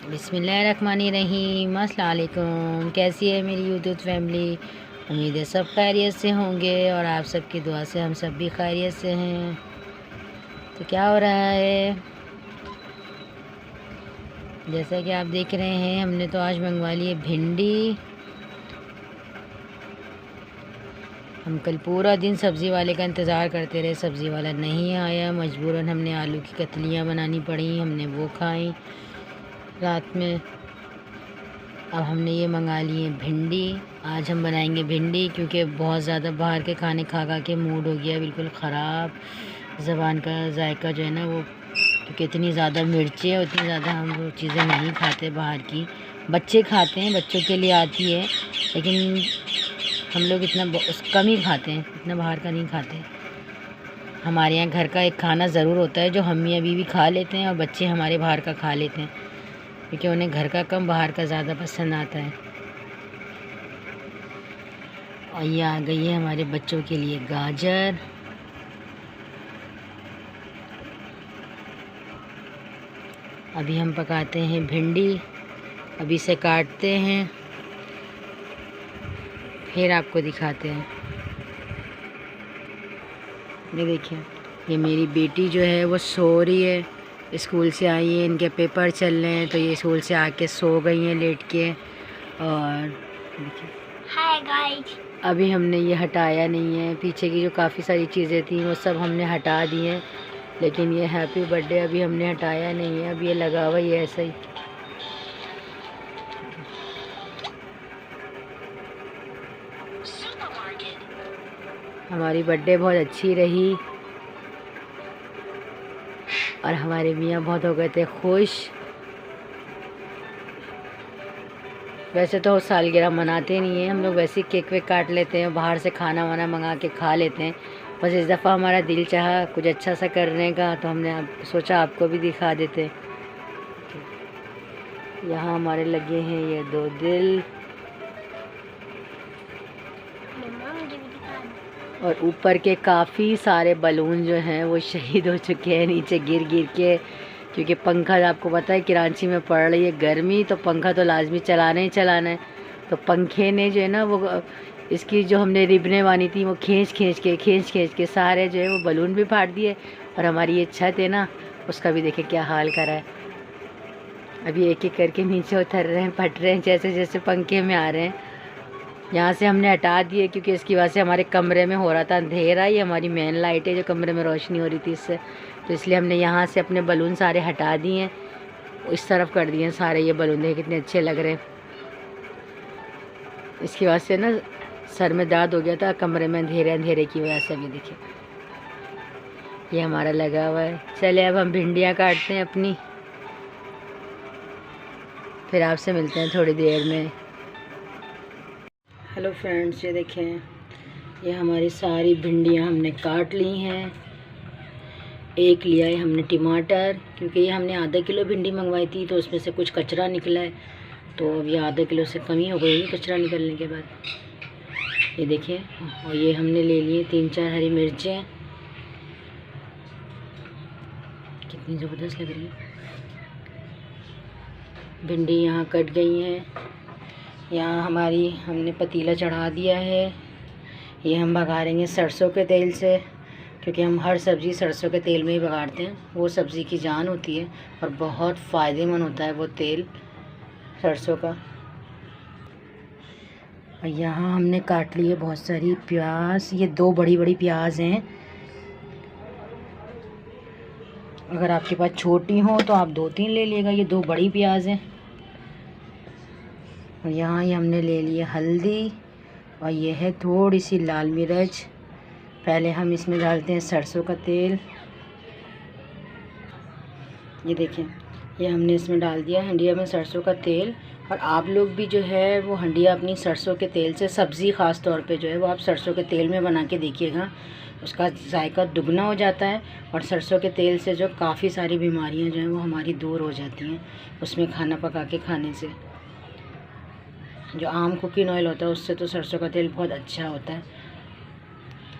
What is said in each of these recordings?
बिस्मिल्लाहिर्रहमानिर्रहीम। अस्सलाम वालेकुम। कैसी है मेरी यूट्यूब फैमिली? उम्मीद है सब खैरियत से होंगे और आप सबकी दुआ से हम सब भी खैरियत से हैं। तो क्या हो रहा है? जैसा कि आप देख रहे हैं, हमने तो आज मंगवा ली है भिंडी। हम कल पूरा दिन सब्ज़ी वाले का इंतज़ार करते रहे, सब्ज़ी वाला नहीं आया। मजबूरन हमने आलू की कतलियाँ बनानी पड़ी, हमने वो खाई रात में। अब हमने ये मंगा ली है भिंडी। आज हम बनाएंगे भिंडी, क्योंकि बहुत ज़्यादा बाहर के खाने खा खा के मूड हो गया बिल्कुल ख़राब। ज़बान का जायका जो है ना वो, क्योंकि इतनी ज़्यादा मिर्चें और इतनी ज़्यादा हम वो चीज़ें नहीं खाते बाहर की। बच्चे खाते हैं, बच्चों के लिए आती है, लेकिन हम लोग इतना कम ही खाते हैं, इतना बाहर का नहीं खाते। हमारे यहाँ घर का एक खाना ज़रूर होता है जो हम अभी भी खा लेते हैं, और बच्चे हमारे बाहर का खा लेते हैं, क्योंकि उन्हें घर का कम बाहर का ज़्यादा पसंद आता है। और ये आ गई है हमारे बच्चों के लिए गाजर। अभी हम पकाते हैं भिंडी, अभी से काटते हैं, फिर आपको दिखाते हैं। ये देखिए, ये मेरी बेटी जो है वो सो रही है, स्कूल से आई है, इनके पेपर चल रहे हैं, तो ये स्कूल से आके सो गई हैं लेट के। और देखिए, हाय गाइस, अभी हमने ये हटाया नहीं है, पीछे की जो काफ़ी सारी चीज़ें थी वो सब हमने हटा दी हैं, लेकिन ये हैप्पी बर्थडे अभी हमने हटाया नहीं है, अब ये लगा हुआ ही ऐसा ही। हमारी बर्थडे बहुत अच्छी रही और हमारे मियाँ बहुत हो गए थे खुश। वैसे तो सालगिरह मनाते नहीं हैं हम लोग, वैसे ही केक वेक काट लेते हैं, बाहर से खाना वाना मंगा के खा लेते हैं। बस इस दफ़ा हमारा दिल चाहा कुछ अच्छा सा करने का, तो हमने सोचा आपको भी दिखा देते। यहाँ हमारे लगे हैं ये 2 दिल, मम्मा मुझे भी दिखा दो। और ऊपर के काफ़ी सारे बलून जो हैं वो शहीद हो चुके हैं नीचे गिर गिर के, क्योंकि पंखा आपको पता है कराची में पड़ रही है गर्मी, तो पंखा तो लाजमी चलाना ही चलाना है। तो पंखे ने जो है ना वो, इसकी जो हमने रिबनें बानी थी वो खींच खींच के सारे जो है वो बलून भी फाड़ दिए, और हमारी ये छत है ना उसका भी देखे क्या हाल करा है। अभी एक एक करके नीचे उतर रहे हैं, फट रहे हैं जैसे जैसे पंखे में आ रहे हैं। यहाँ से हमने हटा दिए क्योंकि इसकी वजह से हमारे कमरे में हो रहा था अंधेरा। ये हमारी मेन लाइट है जो कमरे में रोशनी हो रही थी इससे, तो इसलिए हमने यहाँ से अपने बलून सारे हटा दिए हैं, इस तरफ कर दिए हैं सारे। ये बलून देखे कितने अच्छे लग रहे हैं। इसकी वजह से ना सर में दर्द हो गया था, कमरे में अंधेरे की वजह से। भी देखिए ये हमारा लगा हुआ है। चले अब हम भिंडियाँ काटते हैं अपनी, फिर आपसे मिलते हैं थोड़ी देर में। हेलो फ्रेंड्स, ये देखें, ये हमारी सारी भिंडियाँ हमने काट ली हैं। एक लिया है हमने टमाटर, क्योंकि ये हमने आधा किलो भिंडी मंगवाई थी, तो उसमें से कुछ कचरा निकला है, तो अब ये आधा किलो से कम ही हो गई कचरा निकलने के बाद। ये देखिए, और ये हमने ले लिए 3-4 हरी मिर्चें, कितनी ज़बरदस्त लग रही है। भिंडी यहाँ कट गई हैं। यहाँ हमारी हमने पतीला चढ़ा दिया है, ये हम भगाड़ेंगे सरसों के तेल से, क्योंकि हम हर सब्ज़ी सरसों के तेल में ही भगाड़ते हैं। वो सब्ज़ी की जान होती है और बहुत फ़ायदेमंद होता है वो तेल सरसों का। और यहाँ हमने काट ली है बहुत सारी प्याज, ये 2 बड़ी बड़ी प्याज हैं। अगर आपके पास छोटी हो तो आप 2-3 ले लीजिएगा, ये 2 बड़ी प्याज हैं। और यहाँ ये हमने ले लिया हल्दी, और ये है थोड़ी सी लाल मिर्च। पहले हम इसमें डालते हैं सरसों का तेल। ये देखें, ये हमने इसमें डाल दिया हंडिया में सरसों का तेल। और आप लोग भी जो है वो हंडिया अपनी सरसों के तेल से, सब्ज़ी ख़ास तौर पे जो है वो आप सरसों के तेल में बना के देखिएगा, उसका जायका दुगना हो जाता है। और सरसों के तेल से जो काफ़ी सारी बीमारियां जो हैं वो हमारी दूर हो जाती हैं, उसमें खाना पका के खाने से। जो आम कुकिंग ऑयल होता है उससे तो सरसों का तेल बहुत अच्छा होता है।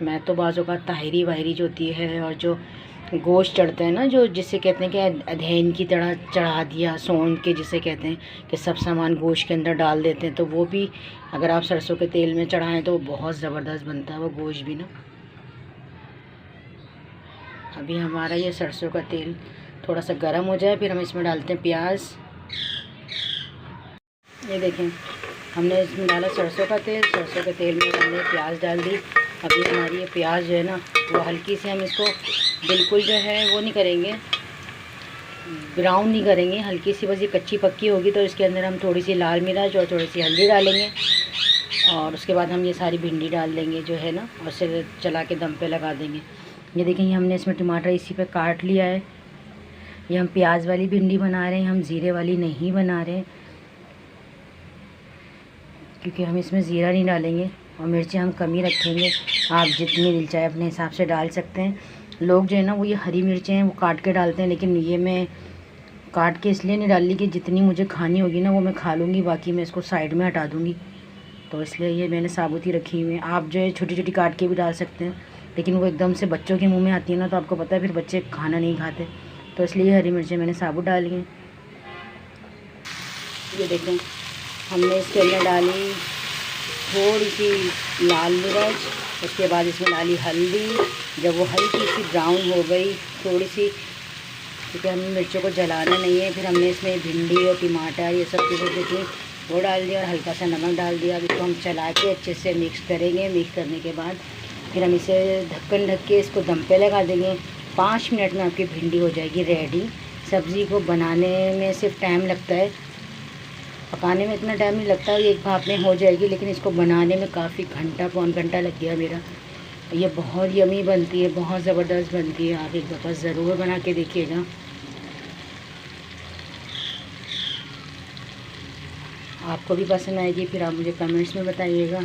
मैं तो बाज़ों का ताहिरी वाहिरी जो होती है और जो गोश्त चढ़ते हैं ना, जो जिसे कहते हैं कि अधेन की तरह चढ़ा दिया, सौंध के जिसे कहते हैं कि सब सामान गोश्त के अंदर डाल देते हैं, तो वो भी अगर आप सरसों के तेल में चढ़ाएं तो वो बहुत ज़बरदस्त बनता है वो गोश्त भी ना। अभी हमारा ये सरसों का तेल थोड़ा सा गर्म हो जाए, फिर हम इसमें डालते हैं प्याज। ये देखें, हमने इसमें डाला सरसों का तेल, सरसों के तेल में हमने प्याज डाल दी। अभी हमारी ये प्याज जो है ना वो हल्की से, हम इसको बिल्कुल जो है वो नहीं करेंगे, ब्राउन नहीं करेंगे, हल्की सी बस ये कच्ची पक्की होगी। तो इसके अंदर हम थोड़ी सी लाल मिर्च और थोड़ी सी हल्दी डालेंगे, और उसके बाद हम ये सारी भिंडी डाल देंगे जो है ना, और उसे चला के दम पे लगा देंगे। ये देखें, हमने इसमें टमाटर इसी पे काट लिया है। ये हम प्याज वाली भिंडी बना रहे हैं, हम ज़ीरे वाली नहीं बना रहे, क्योंकि हम इसमें ज़ीरा नहीं डालेंगे, और मिर्चें हम कम ही रखेंगे। आप जितनी दिल चाहे अपने हिसाब से डाल सकते हैं। लोग जो है ना वो ये हरी मिर्चें हैं वो काट के डालते हैं, लेकिन ये मैं काट के इसलिए नहीं डाली कि जितनी मुझे खानी होगी ना वो मैं खा लूँगी, बाकी मैं इसको साइड में हटा दूँगी, तो इसलिए ये मैंने साबुत ही रखी हुई है। आप जो है छोटी छोटी काट के भी डाल सकते हैं, लेकिन वो एकदम से बच्चों के मुँह में आती है ना, तो आपको पता है फिर बच्चे खाना नहीं खाते, तो इसलिए हरी मिर्चें मैंने साबुत डाली हैं। ये देखें, हमने इसके अंदर डाली थोड़ी सी लाल मिर्च, उसके बाद इसमें डाली हल्दी। जब वो हल्की सी ब्राउन हो गई थोड़ी सी, क्योंकि हमें मिर्चों को जलाना नहीं है, फिर हमने इसमें भिंडी और टमाटर ये सब चीज़ें जो थी वो डाल दिया, और हल्का सा नमक डाल दिया। अब इसको हम चला के अच्छे से मिक्स करेंगे। मिक्स करने के बाद फिर हम इसे ढक्कन ढक के इसको दम पे लगा देंगे। 5 मिनट में आपकी भिंडी हो जाएगी रेडी। सब्ज़ी को बनाने में सिर्फ टाइम लगता है, पकाने में इतना टाइम नहीं लगता, एक भाप में हो जाएगी, लेकिन इसको बनाने में काफ़ी घंटा पौन घंटा लग गया मेरा। ये बहुत यमी बनती है, बहुत ज़बरदस्त बनती है। आप एक दफ़ा ज़रूर बना के देखिएगा। आपको भी पसंद आएगी, फिर आप मुझे कमेंट्स में बताइएगा।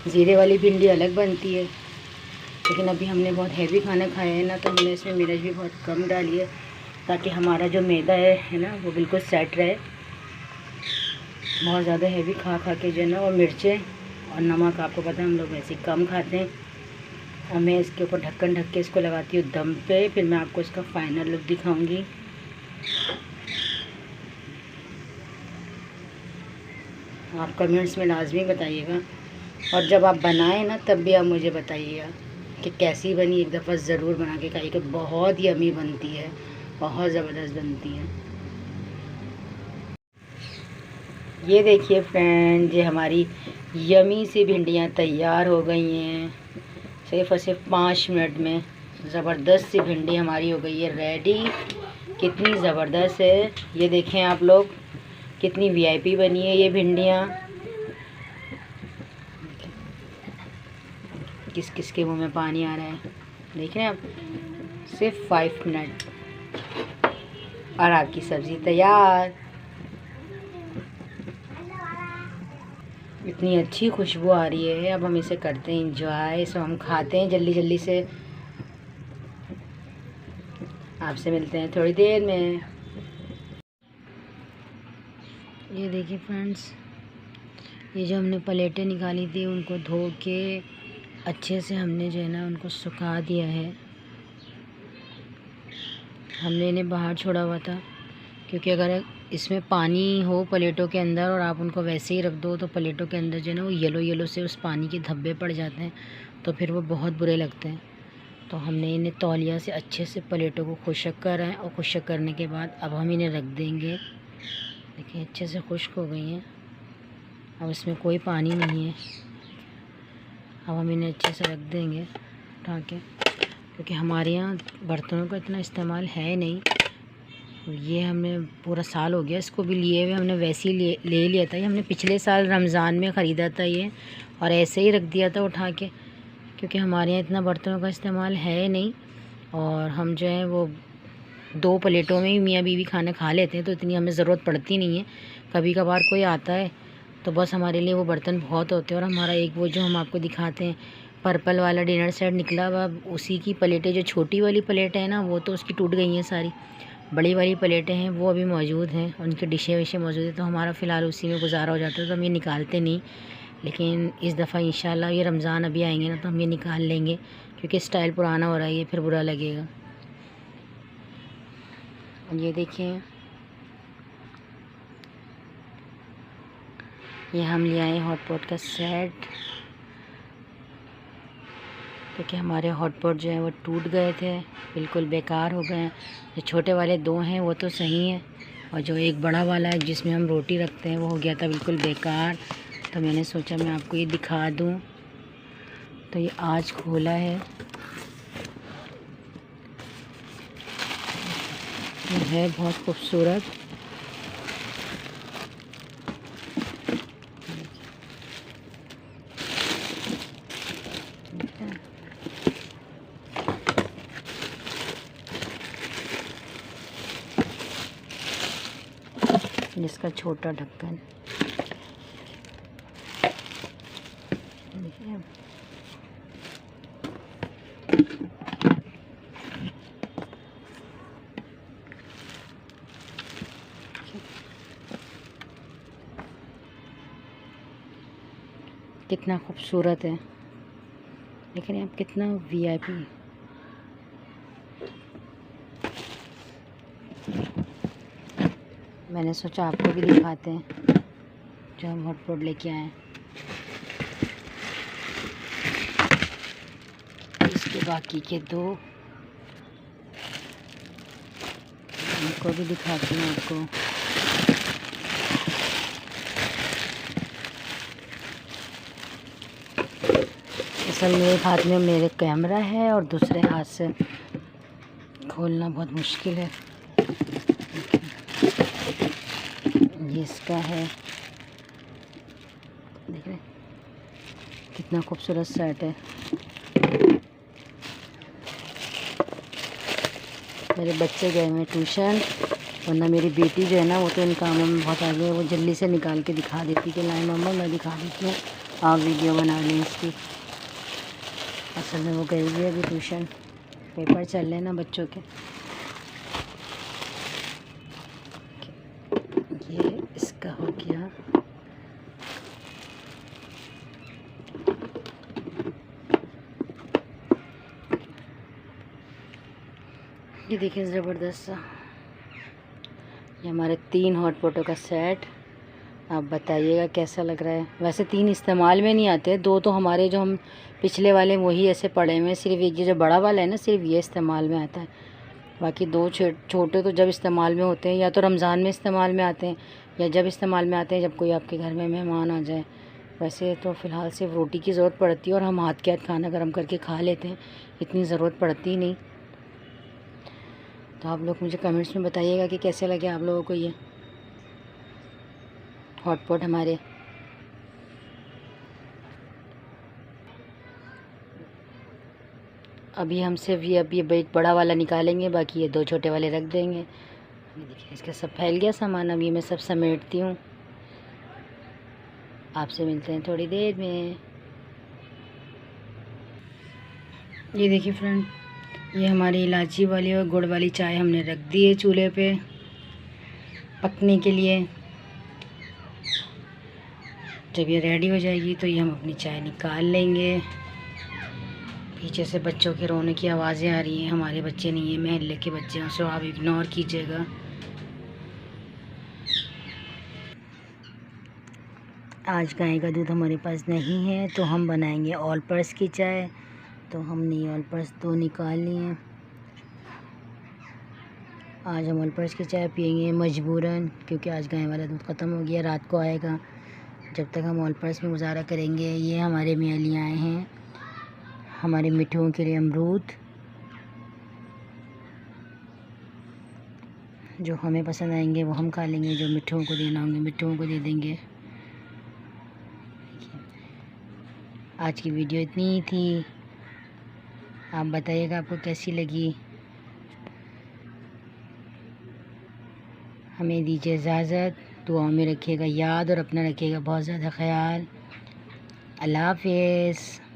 ज़ीरे वाली भिंडी अलग बनती है, लेकिन अभी हमने बहुत हैवी खाना खाया है ना, तो हमने इसमें मिर्च भी बहुत कम डाली है, ताकि हमारा जो मैदा है ना वो बिल्कुल सेट रहे। बहुत ज़्यादा हैवी खा खा के जो है ना, और मिर्चें और नमक आपको पता है हम लोग वैसे कम खाते हैं। और मैं इसके ऊपर ढक्कन ढक के इसको लगाती हूँ दम पे, फिर मैं आपको इसका फाइनल लुक दिखाऊंगी। आप कमेंट्स में लाजमी बताइएगा, और जब आप बनाएं ना तब भी आप मुझे बताइएगा कि कैसी बनी। एक दफ़ा ज़रूर बना के खाइएगा, बहुत यमी बनती है, बहुत ज़बरदस्त बनती है। ये देखिए फ्रेंड, ये हमारी यमी सी भिंडियाँ तैयार हो गई हैं, सिर्फ और सिर्फ 5 मिनट में। ज़बरदस्त सी भिंडी हमारी हो गई है रेडी। कितनी ज़बरदस्त है, ये देखें आप लोग, कितनी वीआईपी बनी है ये भिंडियाँ। किस किस के मुंह में पानी आ रहा है, देख रहे हैं आप। सिर्फ 5 मिनट और आपकी सब्ज़ी तैयार। इतनी अच्छी खुशबू आ रही है। अब हम इसे करते हैं एंजॉय, इसको हम खाते हैं जल्दी जल्दी से। आपसे मिलते हैं थोड़ी देर में। ये देखिए फ्रेंड्स, ये जो हमने प्लेटें निकाली थी उनको धो के अच्छे से हमने जो है ना उनको सुखा दिया है। हमने इन्हें बाहर छोड़ा हुआ था, क्योंकि अगर इसमें पानी हो प्लेटों के अंदर और आप उनको वैसे ही रख दो तो प्लेटों के अंदर जो है ना वो येलो येलो से उस पानी के धब्बे पड़ जाते हैं, तो फिर वो बहुत बुरे लगते हैं। तो हमने इन्हें तौलिया से अच्छे से प्लेटों को खुश्क करा है, और खुश्क करने के बाद अब हम इन्हें रख देंगे। देखिए अच्छे से खुश्क हो गई हैं, अब इसमें कोई पानी नहीं है। अब हम इन्हें अच्छे से रख देंगे उठा के, क्योंकि हमारे यहाँ बर्तनों का इतना इस्तेमाल है नहीं। ये हमने पूरा साल हो गया इसको भी लिए हुए, हमने वैसे ही ले लिया था। ये हमने पिछले साल रमज़ान में ख़रीदा था ये, और ऐसे ही रख दिया था उठा के, क्योंकि हमारे यहाँ इतना बर्तनों का इस्तेमाल है नहीं। और हम जो है वो 2 प्लेटों में ही मियाँ बीवी खाना खा लेते हैं, तो इतनी हमें ज़रूरत पड़ती नहीं है। कभी कभार कोई आता है तो बस हमारे लिए वो बर्तन बहुत होते हैं। और हमारा एक वो जो हम आपको दिखाते हैं पर्पल वाला डिनर सेट निकला हुआ, उसी की प्लेटें, जो छोटी वाली प्लेटें हैं ना वो तो उसकी टूट गई हैं सारी, बड़ी वाली प्लेटें हैं वो अभी मौजूद हैं, उनकी डिशें विशें मौजूद हैं, तो हमारा फ़िलहाल उसी में गुजारा हो जाता है, तो हम ये निकालते नहीं। लेकिन इस दफ़ा इंशाल्लाह ये रमज़ान अभी आएंगे ना तो हम ये निकाल लेंगे, क्योंकि स्टाइल पुराना हो रहा है, ये फिर बुरा लगेगा। ये देखिए, ये हम ले आए हॉटपॉट का सेट, क्योंकि हमारे हॉटपॉट जो है वो टूट गए थे, बिल्कुल बेकार हो गए हैं। जो छोटे वाले 2 हैं वो तो सही हैं, और जो एक बड़ा वाला है जिसमें हम रोटी रखते हैं वो हो गया था बिल्कुल बेकार। तो मैंने सोचा मैं आपको ये दिखा दूँ। तो ये आज खोला है, ये है बहुत खूबसूरत। जिसका छोटा ढक्कन देखिए। कितना खूबसूरत है, देख रहे हैं आप, कितना वीआईपी। मैंने सोचा आपको भी दिखाते हैं जो हम हॉटपॉट लेके आए। इसके बाकी के 2 उनको भी दिखाती हूँ आपको। असल में एक हाथ में मेरे कैमरा है और दूसरे हाथ से खोलना बहुत मुश्किल है। ये इसका है, देख रहे हैं कितना खूबसूरत सेट है। मेरे बच्चे गए हुए ट्यूशन, वरना मेरी बेटी जो है ना वो तो इन कामों में बहुत आगे है। वो जल्दी से निकाल के दिखा देती कि लाए मम्मा मैं दिखा देती हूँ, आप वीडियो बना लें इसकी। असल में वो गई हुई है अभी ट्यूशन, पेपर चल रहे हैं ना बच्चों के। ये इसका हो गया। ये देखिए ज़बरदस्त सा, ये हमारे 3 हॉटपॉटों का सेट। आप बताइएगा कैसा लग रहा है। वैसे 3 इस्तेमाल में नहीं आते, 2 तो हमारे जो हम पिछले वाले वही ऐसे पड़े हुए हैं। सिर्फ एक ये जो बड़ा वाला है ना, सिर्फ ये इस्तेमाल में आता है। बाकी 2 छोटे तो जब इस्तेमाल में होते हैं या तो रमज़ान में इस्तेमाल में आते हैं, या जब इस्तेमाल में आते हैं जब कोई आपके घर में मेहमान आ जाए। वैसे तो फ़िलहाल सिर्फ रोटी की ज़रूरत पड़ती है और हम हाथ के हाथ खाना गर्म करके खा लेते हैं, इतनी ज़रूरत पड़ती नहीं। तो आप लोग मुझे कमेंट्स में बताइएगा कि कैसे लगे आप लोगों को ये हॉटपॉट हमारे। अभी हम सिर्फ ये एक बड़ा वाला निकालेंगे, बाकी ये 2 छोटे वाले रख देंगे। ये देखिए इसका सब फैल गया सामान, अभी मैं सब समेटती हूँ। आपसे मिलते हैं थोड़ी देर में। ये देखिए फ्रेंड, ये हमारी इलायची वाली और गुड़ वाली चाय हमने रख दी है चूल्हे पे पकने के लिए। जब ये रेडी हो जाएगी तो ये हम अपनी चाय निकाल लेंगे। पीछे से बच्चों के रोने की आवाज़ें आ रही हैं। हमारे बच्चे नहीं हैं, महल्ले के बच्चे हैं, सो आप इग्नोर कीजिएगा। आज गाय का दूध हमारे पास नहीं है तो हम बनाएंगे ऑल पर्स की चाय। तो हमने ऑल पर्स 2 निकाल लिए हैं। आज हम ऑल पर्स की चाय पियेंगे मजबूरन, क्योंकि आज गाय वाला दूध ख़त्म हो गया, रात को आएगा। जब तक हम ऑल पर्स में गुजारा करेंगे। ये हमारे मियाँ लिए आए हैं हमारे मिठुओं के लिए अमरूद, जो हमें पसंद आएंगे वो हम खा लेंगे, जो मिठुओं को देना होंगे मिठुओं को दे देंगे। आज की वीडियो इतनी ही थी। आप बताइएगा आपको कैसी लगी। हमें दीजिए इजाज़त, दुआओं में रखिएगा याद और अपना रखिएगा बहुत ज़्यादा ख्याल। अल्लाह हाफ़िज़।